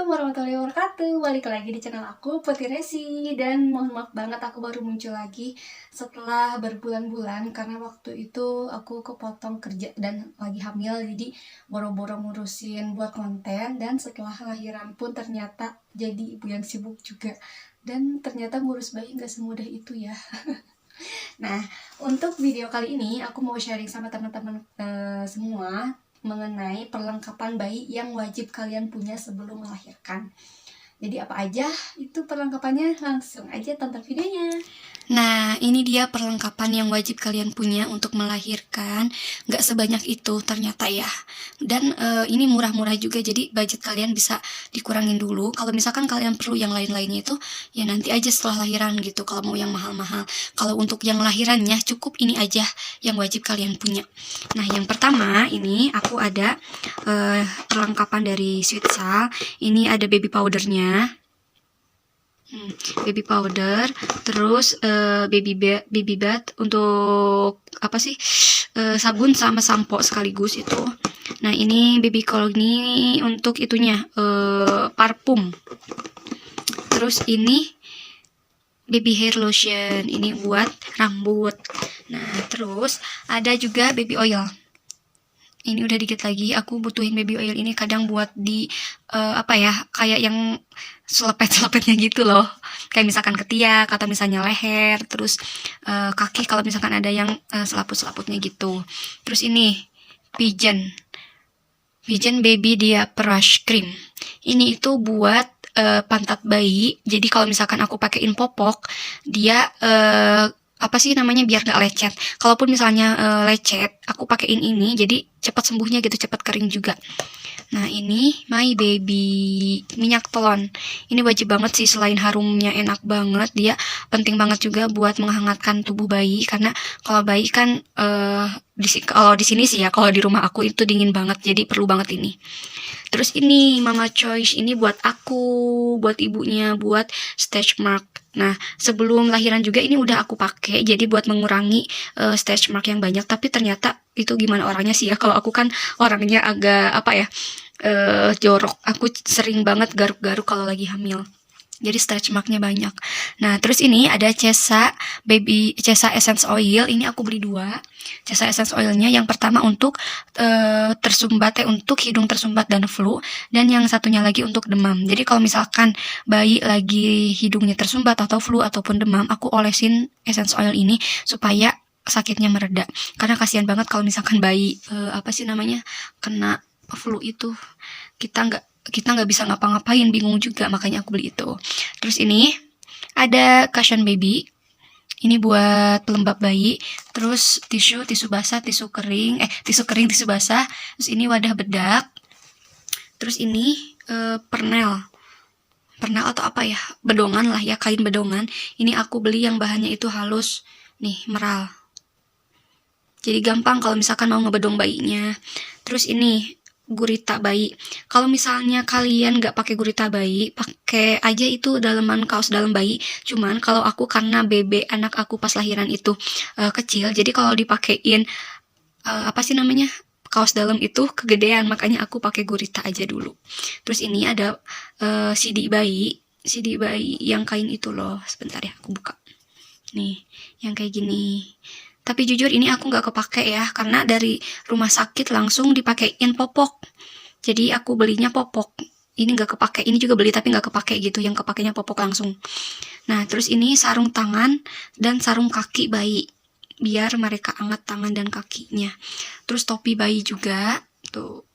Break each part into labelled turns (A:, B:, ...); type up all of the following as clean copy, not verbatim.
A: Assalamualaikum warahmatullahi wabarakatuh. Balik lagi di channel aku, Putri Resi. Dan mohon maaf banget aku baru muncul lagi setelah berbulan-bulan, karena waktu itu aku kepotong kerja dan lagi hamil, jadi boro-boro ngurusin buat konten. Dan setelah lahiran pun ternyata jadi ibu yang sibuk juga. Dan ternyata ngurus bayi gak semudah itu ya. Nah, untuk video kali ini aku mau sharing sama teman-teman semua mengenai perlengkapan bayi yang wajib kalian punya sebelum melahirkan. Jadi apa aja itu perlengkapannya? Langsung aja tonton videonya. Nah, ini dia perlengkapan yang wajib kalian punya untuk melahirkan. Nggak sebanyak itu ternyata ya. Dan ini murah-murah juga, jadi budget kalian bisa dikurangin dulu. Kalau misalkan kalian perlu yang lain-lainnya itu, ya nanti aja setelah lahiran gitu, kalau mau yang mahal-mahal. Kalau untuk yang lahirannya, cukup ini aja yang wajib kalian punya. Nah, yang pertama ini aku ada perlengkapan dari Sweetsal. Ini ada baby powdernya. Baby powder, terus baby bath untuk apa sih, sabun sama sampo sekaligus itu. Nah, ini baby colony untuk itunya, parfum. Terus ini baby hair lotion, ini buat rambut. Nah, terus ada juga baby oil. Ini udah dikit lagi, aku butuhin baby oil ini kadang buat di apa ya, kayak yang selepet-selepetnya gitu loh, kayak misalkan ketiak atau misalnya leher, terus kaki kalau misalkan ada yang selaput-selaputnya gitu. Terus ini Pigeon Baby Dia Brush Cream, ini itu buat pantat bayi. Jadi kalau misalkan aku pakein popok, dia apa sih namanya, biar gak lecet. Kalaupun misalnya lecet, aku pakein ini jadi cepat sembuhnya gitu, cepat kering juga. Nah, ini My Baby minyak telon. Ini wajib banget sih, selain harumnya enak banget, dia penting banget juga buat menghangatkan tubuh bayi, karena kalau bayi kan kalau di sini sih ya, kalau di rumah aku itu dingin banget, jadi perlu banget ini. Terus ini Mama Choice, ini buat aku, buat ibunya, buat stretch mark. Nah, sebelum lahiran juga ini udah aku pakai, jadi buat mengurangi stretch mark yang banyak. Tapi ternyata itu gimana orangnya sih ya, kalau aku kan orangnya agak apa ya, jorok. Aku sering banget garuk-garuk kalau lagi hamil, jadi stretch marknya banyak. Nah, terus ini ada Cesa Essence Oil. Ini aku beli 2 Cesa Essence Oilnya. Yang pertama untuk tersumbat, untuk hidung tersumbat dan flu, dan yang satunya lagi untuk demam. Jadi kalau misalkan bayi lagi hidungnya tersumbat atau flu ataupun demam, aku olesin Essence Oil ini supaya sakitnya mereda. Karena kasihan banget kalau misalkan bayi apa sih namanya, kena flu itu, kita nggak bisa ngapa-ngapain, bingung juga, makanya aku beli itu. Terus ini ada Cushion Baby, ini buat pelembab bayi. Terus tisu basah, tisu kering, tisu basah. Terus ini wadah bedak. Terus ini pernel atau apa ya, bedongan lah ya, kain bedongan. Ini aku beli yang bahannya itu halus, nih, meral, jadi gampang kalau misalkan mau ngebedong bayinya. Terus ini gurita bayi. Kalau misalnya kalian nggak pakai gurita bayi, pakai aja itu daleman kaos dalam bayi. Cuman kalau aku, karena anak aku pas lahiran itu kecil, jadi kalau dipakein apa sih namanya, kaos dalam itu kegedean, makanya aku pakai gurita aja dulu. Terus ini ada CD bayi yang kain itu loh. Sebentar ya, aku buka. Nih, yang kayak gini. Tapi jujur ini aku nggak kepake ya, karena dari rumah sakit langsung dipakein popok. Jadi aku belinya popok. Ini nggak kepake, ini juga beli tapi nggak kepake gitu, yang kepakainya popok langsung. Nah, terus ini sarung tangan dan sarung kaki bayi, biar mereka hangat tangan dan kakinya. Terus topi bayi juga, tuh.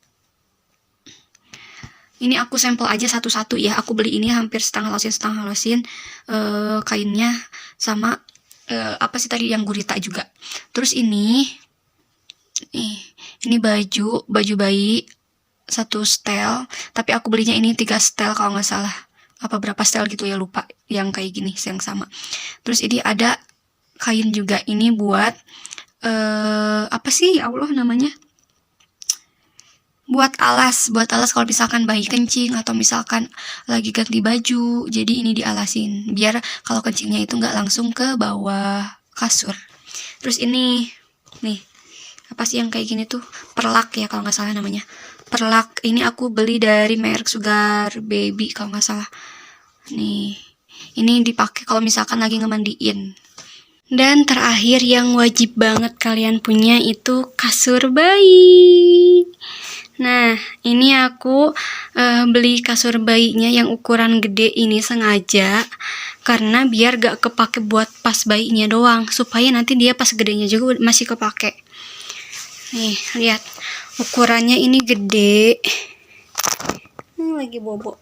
A: Ini aku sampel aja satu-satu ya. Aku beli ini hampir setengah losin kainnya, sama apa sih tadi yang gurita juga. Terus ini baju bayi 1 setel, tapi aku belinya ini 3 setel kalau nggak salah, apa berapa setel gitu ya, lupa, yang kayak gini yang sama. Terus ini ada kain juga, ini buat apa sih ya Allah namanya, buat alas kalau misalkan bayi kencing atau misalkan lagi ganti baju, jadi ini dialasin biar kalau kencingnya itu nggak langsung ke bawah kasur. Terus ini nih, apa sih yang kayak gini tuh, perlak ya kalau nggak salah namanya. perlak. Ini aku beli dari merek Sugar Baby kalau nggak salah. Nih, ini dipakai kalau misalkan lagi ngemandiin. Dan terakhir yang wajib banget kalian punya itu kasur bayi. Nah, ini aku beli kasur bayinya yang ukuran gede ini sengaja karena biar gak kepake buat pas bayinya doang, supaya nanti dia pas gedenya juga masih kepake. Nih, lihat ukurannya ini gede. Lagi bobo.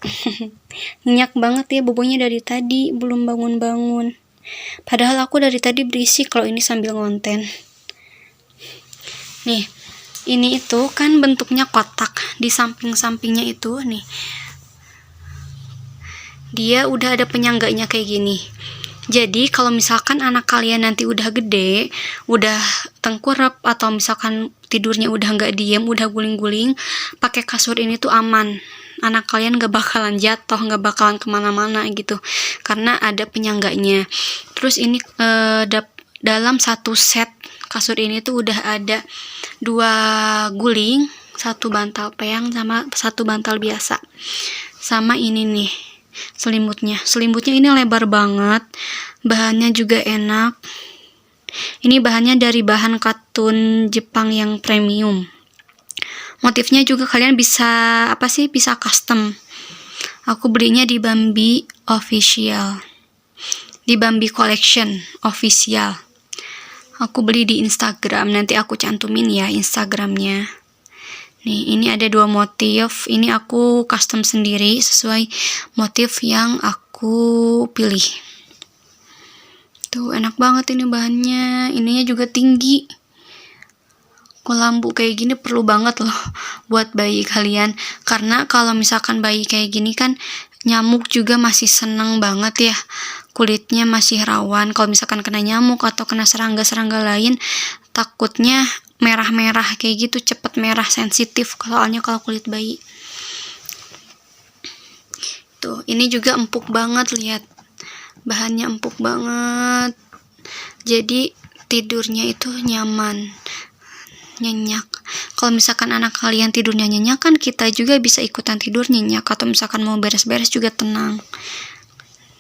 A: Nyenyak banget ya bobonya dari tadi, belum bangun-bangun. Padahal aku dari tadi berisik kalau ini sambil ngonten. Nih, ini itu kan bentuknya kotak. Di samping-sampingnya itu nih, dia udah ada penyangganya kayak gini. Jadi kalau misalkan anak kalian nanti udah gede, udah tengkurap, atau misalkan tidurnya udah nggak diem, udah guling-guling, pakai kasur ini tuh aman. Anak kalian gak bakalan jatuh, gak bakalan kemana-mana gitu, karena ada penyangganya. Terus ini dalam satu set kasur ini tuh udah ada 2 guling, 1 bantal peyang sama 1 bantal biasa. Sama ini nih selimutnya ini lebar banget, bahannya juga enak. Ini bahannya dari bahan katun Jepang yang premium. Motifnya juga kalian bisa bisa custom. Aku belinya di Bambi Official, di Bambi Collection Official. Aku beli di Instagram, nanti aku cantumin ya Instagramnya. Nih, ini ada 2 motif. Ini aku custom sendiri sesuai motif yang aku pilih. Tuh, enak banget ini bahannya. Ininya juga tinggi. Lampu kayak gini perlu banget loh buat bayi kalian, karena kalau misalkan bayi kayak gini kan nyamuk juga masih seneng banget ya, kulitnya masih rawan kalau misalkan kena nyamuk atau kena serangga-serangga lain, takutnya merah-merah kayak gitu, cepet merah, sensitif soalnya kalau kulit bayi. Tuh, ini juga empuk banget, lihat bahannya empuk banget, jadi tidurnya itu nyaman, nyenyak. Kalau misalkan anak kalian tidurnya nyenyak, kan kita juga bisa ikutan tidur nyenyak, atau misalkan mau beres-beres juga tenang.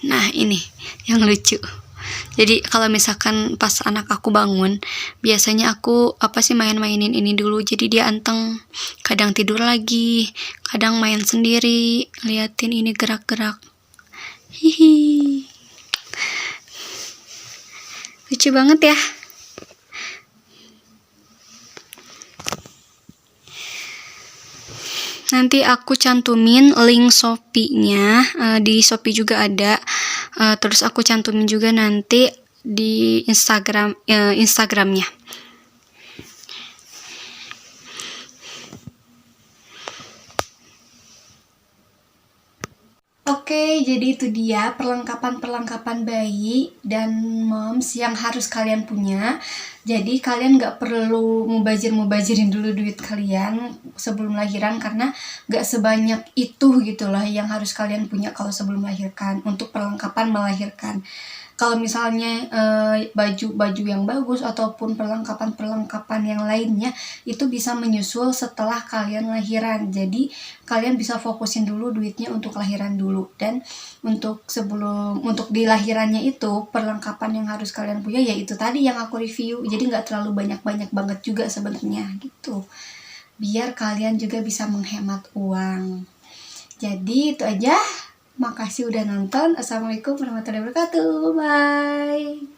A: Nah, ini yang lucu. Jadi kalau misalkan pas anak aku bangun, biasanya aku main-mainin ini dulu, jadi dia anteng. Kadang tidur lagi, kadang main sendiri, liatin ini gerak-gerak. Hihi, lucu banget ya. Nanti aku cantumin link Shopee-nya, di Shopee juga ada. Terus aku cantumin juga nanti di Instagramnya. Oke, jadi itu dia perlengkapan-perlengkapan bayi dan moms yang harus kalian punya. Jadi kalian gak perlu mubazirin dulu duit kalian sebelum lahiran, karena gak sebanyak itu gitu lah yang harus kalian punya kalau sebelum melahirkan untuk perlengkapan melahirkan. Kalau misalnya baju yang bagus ataupun perlengkapan yang lainnya itu bisa menyusul setelah kalian lahiran. Jadi kalian bisa fokusin dulu duitnya untuk lahiran dulu, dan untuk di lahirannya itu perlengkapan yang harus kalian punya yaitu tadi yang aku review. Jadi nggak terlalu banyak banget juga sebenarnya gitu, biar kalian juga bisa menghemat uang. Jadi itu aja. Makasih udah nonton. Assalamualaikum warahmatullahi wabarakatuh. Bye.